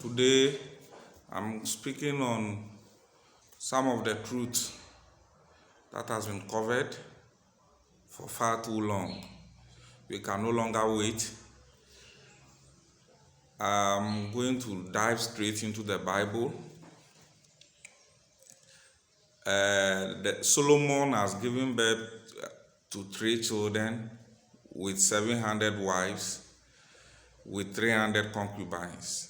Today, I'm speaking on some of the truth that has been covered for far too long. We can no longer wait. I'm going to dive straight into the Bible. Solomon has given birth to 3 children with 700 wives, with 300 concubines.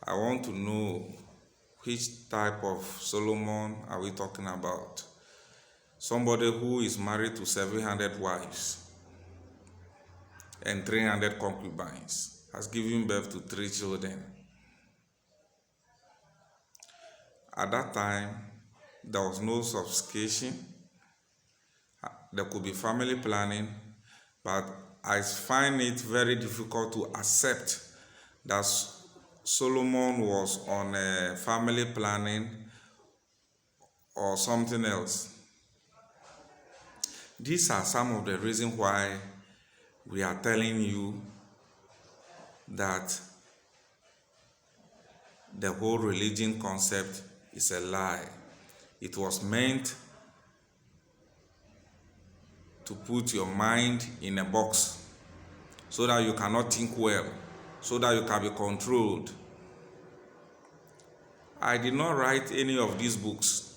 I want to know which type of Solomon are we talking about? Somebody who is married to 700 wives and 300 concubines has given birth to 3 children. At that time, there was no sophistication. There could be family planning, but I find it very difficult to accept that Solomon was on a family planning or something else. These are some of the reasons why we are telling you that the whole religion concept is a lie. It was meant to put your mind in a box so that you cannot think well, so that you can be controlled. I did not write any of these books.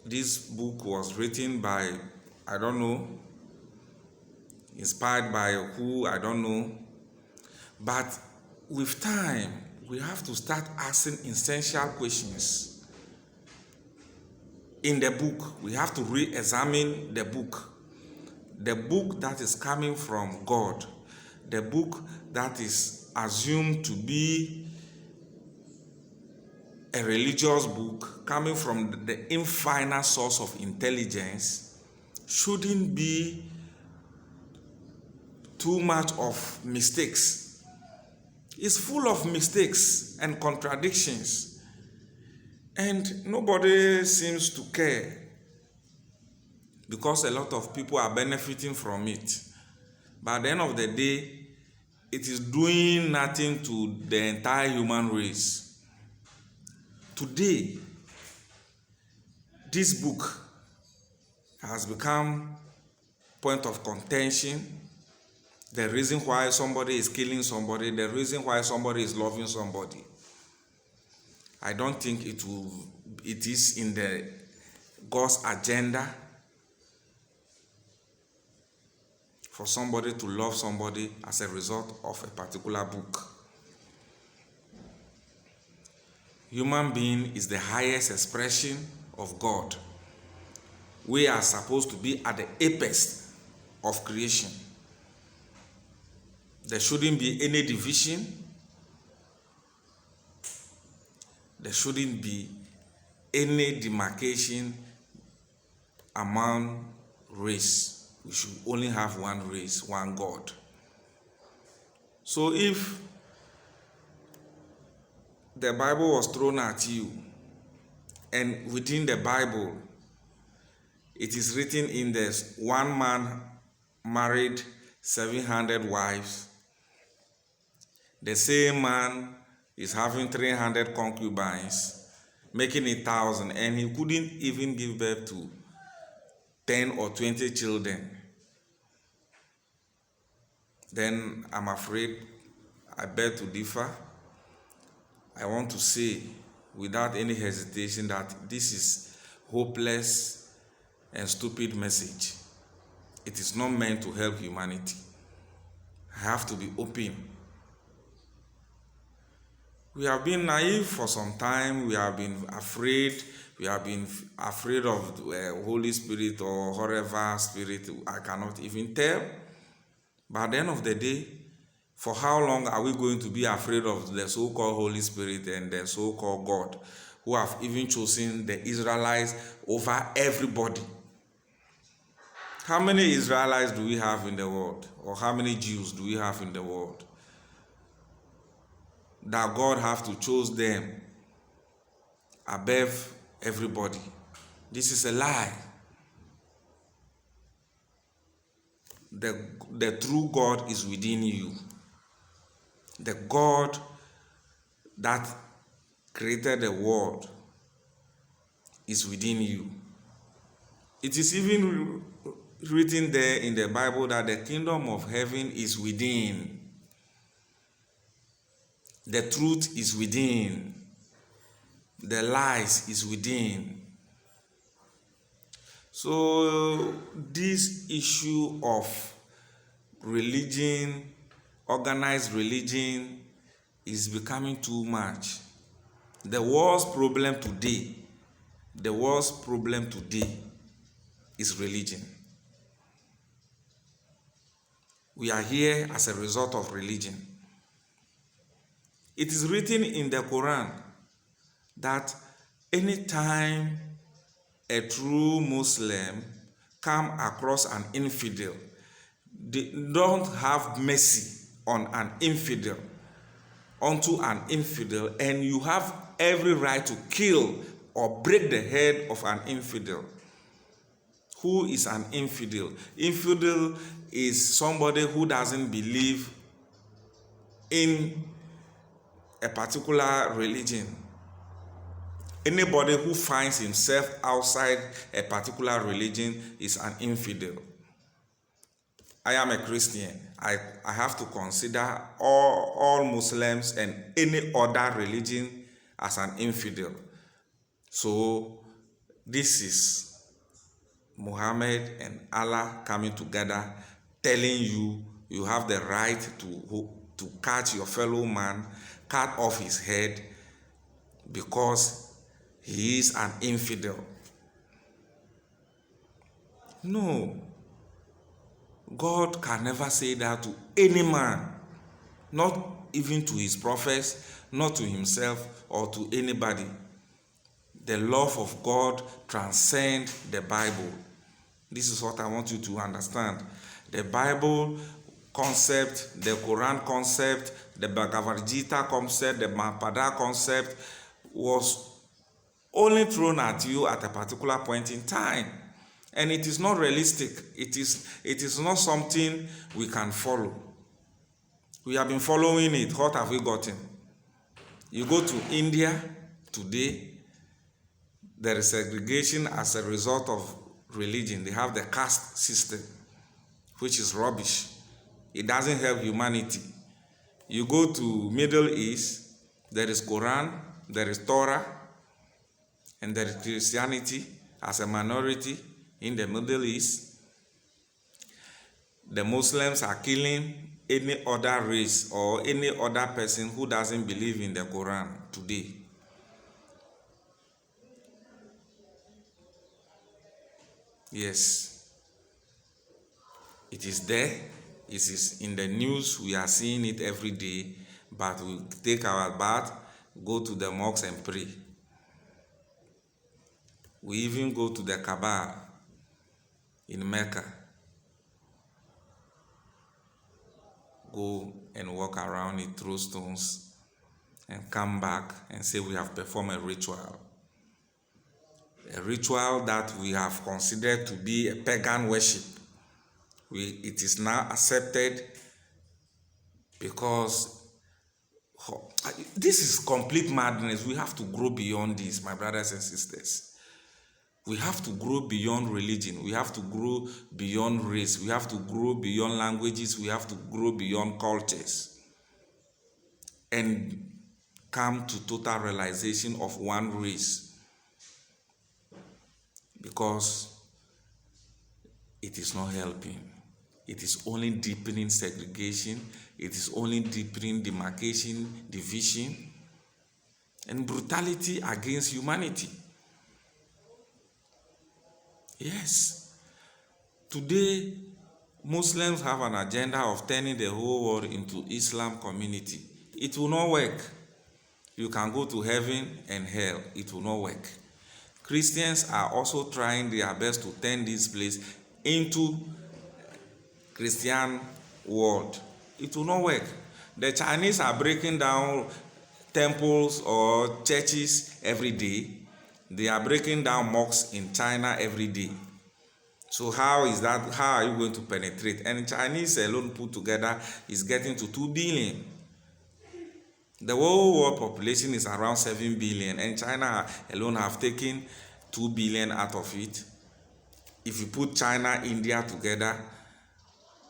This book was written by, I don't know, inspired by who, I don't know. But with time, we have to start asking essential questions. In the book, we have to re-examine the book that is coming from God, the book that is assumed to be a religious book coming from the infinite source of intelligence, shouldn't be too much of mistakes. It's full of mistakes and contradictions, and nobody seems to care because a lot of people are benefiting from it. But at the end of the day, it is doing nothing to the entire human race. Today, this book has become point of contention. The reason why somebody is killing somebody, the reason why somebody is loving somebody. I don't think it is in the God's agenda for somebody to love somebody as a result of a particular book. Human being is the highest expression of God. We are supposed to be at the apex of creation. There shouldn't be any division. There shouldn't be any demarcation among race. We should only have one race, one God. So if the Bible was thrown at you, and within the Bible, it is written in this: one man married 700 wives, the same man is having 300 concubines, making 1,000, and he couldn't even give birth to 10 or 20 children. Then I'm afraid I beg to differ. I want to say without any hesitation that this is hopeless and stupid message. It is not meant to help humanity. I have to be open. We have been naive for some time. We have been afraid. We have been afraid of the Holy Spirit or whatever spirit. I cannot even tell. But at the end of the day, for how long are we going to be afraid of the so-called Holy Spirit and the so-called God, who have even chosen the Israelites over everybody? How many Israelites do we have in the world? Or how many Jews do we have in the world? That God have to choose them above everybody. This is a lie. The true God is within you. The God that created the world is within you. It is even written there in the Bible that the kingdom of heaven is within. The truth is within. The lies is within. So this issue of religion, organized religion, is becoming too much. The world's problem today is religion. We are here as a result of religion. It is written in the Quran that anytime a true Muslim come across an infidel, they don't have mercy on an infidel, onto an infidel, and you have every right to kill or break the head of an infidel. Who is an infidel? Infidel is somebody who doesn't believe in a particular religion. Anybody who finds himself outside a particular religion is an infidel. I am a Christian. I have to consider all Muslims and any other religion as an infidel. So this is Muhammad and Allah coming together, telling you you have the right to catch your fellow man, cut off his head because he is an infidel. No. God can never say that to any man, not even to his prophets, not to himself or to anybody. The love of God transcends the Bible. This is what I want you to understand. The Bible concept, the Quran concept, the Bhagavad Gita concept, the Mahabharata concept was only thrown at you at a particular point in time. And it is not realistic. It is not something we can follow. We have been following it. What have we gotten? You go to India today, there is segregation as a result of religion. They have the caste system, which is rubbish. It doesn't help humanity. You go to Middle East, there is Quran, there is Torah, and there is Christianity as a minority in the Middle East. The Muslims are killing any other race or any other person who doesn't believe in the Quran today. Yes, it is there. It is in the news. We are seeing it every day. But we take our bath, go to the mosques and pray. We even go to the Kaaba in Mecca. Go and walk around it, throw stones, and come back and say we have performed a ritual. A ritual that we have considered to be a pagan worship. It is now accepted because this is complete madness. We have to grow beyond this, my brothers and sisters. We have to grow beyond religion. We have to grow beyond race. We have to grow beyond languages. We have to grow beyond cultures and come to total realization of one race, because it is not helping. It is only deepening segregation. It is only deepening demarcation, division, and brutality against humanity. Yes. Today, Muslims have an agenda of turning the whole world into Islam community. It will not work. You can go to heaven and hell. It will not work. Christians are also trying their best to turn this place into Christian world. It will not work. The Chinese are breaking down temples or churches every day. They are breaking down mosques in China every day. So how is that? How are you going to penetrate? And Chinese alone put together is getting to 2 billion. The whole world population is around 7 billion, and China alone have taken 2 billion out of it. If you put China, India together,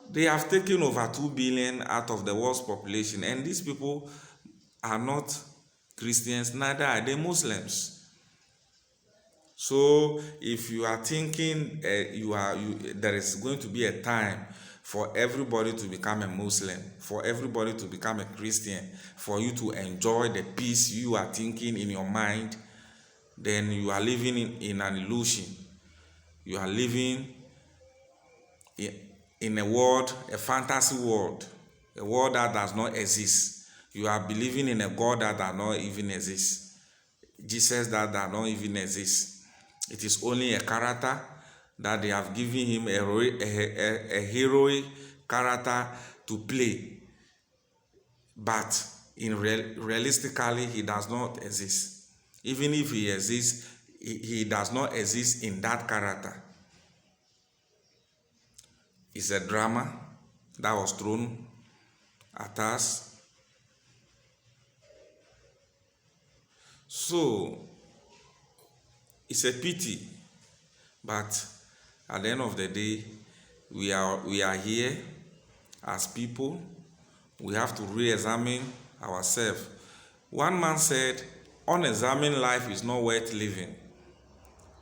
they have taken over 2 billion out of the world's population, and these people are not Christians, neither are they Muslims. So if you are thinking there is going to be a time for everybody to become a Muslim, for everybody to become a Christian, for you to enjoy the peace you are thinking in your mind, then you are living in an illusion. You are living in a world, a fantasy world, a world that does not exist. You are believing in a God that does not even exist. Jesus that does not even exist. It is only a character that they have given him a heroic character to play. But realistically, he does not exist. Even if he exists, he does not exist in that character. It's a drama that was thrown at us. So, it's a pity, but at the end of the day, we are here as people. We have to re-examine ourselves. One man said, unexamined life is not worth living.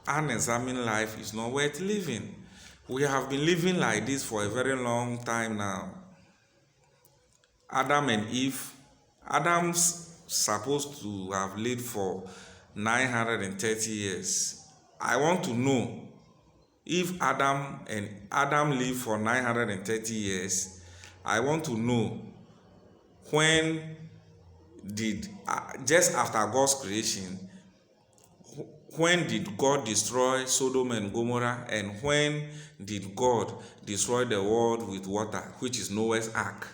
Unexamined life is not worth living. We have been living like this for a very long time now. Adam and Eve, Adam's supposed to have lived for 930 years. I want to know if Adam lived for 930 years. I want to know when did, just after God's creation, when did God destroy Sodom and Gomorrah, and when did God destroy the world with water, which is Noah's Ark?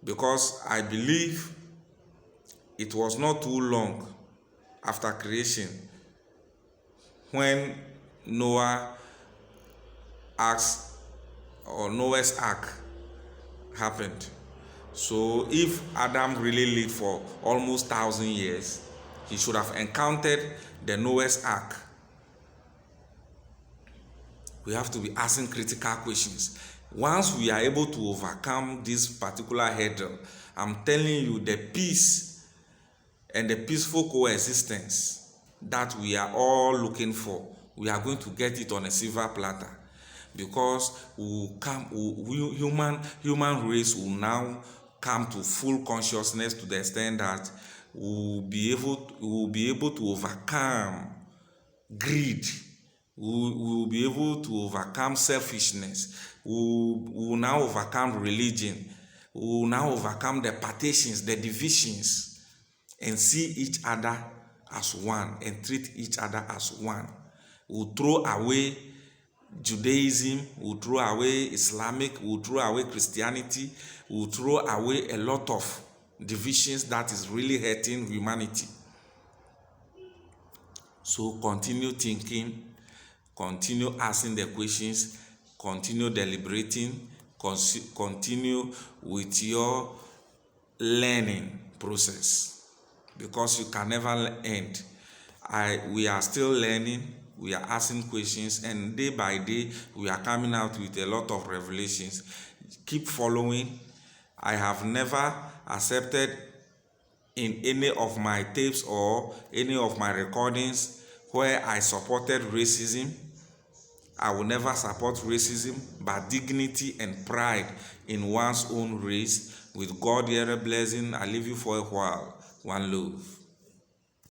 Because I believe it was not too long after creation when Noah's Ark happened. So if Adam really lived for almost 1,000 years, he should have encountered the Noah's Ark. We have to be asking critical questions. Once we are able to overcome this particular hurdle, I'm telling you, the peace and the peaceful coexistence that we are all looking for, we are going to get it on a silver platter, because human race will now come to full consciousness to the extent that we will be able to overcome greed. We will be able to overcome selfishness. We will now overcome religion. We will now overcome the partitions, the divisions, and see each other as one and treat each other as one. We will throw away Judaism, we will throw away Islamic, we will throw away Christianity, we will throw away a lot of divisions that is really hurting humanity. So continue thinking, continue asking the questions, continue deliberating, continue with your learning process, because you can never end. We are still learning, we are asking questions, and day by day we are coming out with a lot of revelations. Keep following. I have never accepted in any of my tapes or any of my recordings where I supported racism. I will never support racism, but dignity and pride in one's own race. With God here a blessing, I leave you for a while. One love.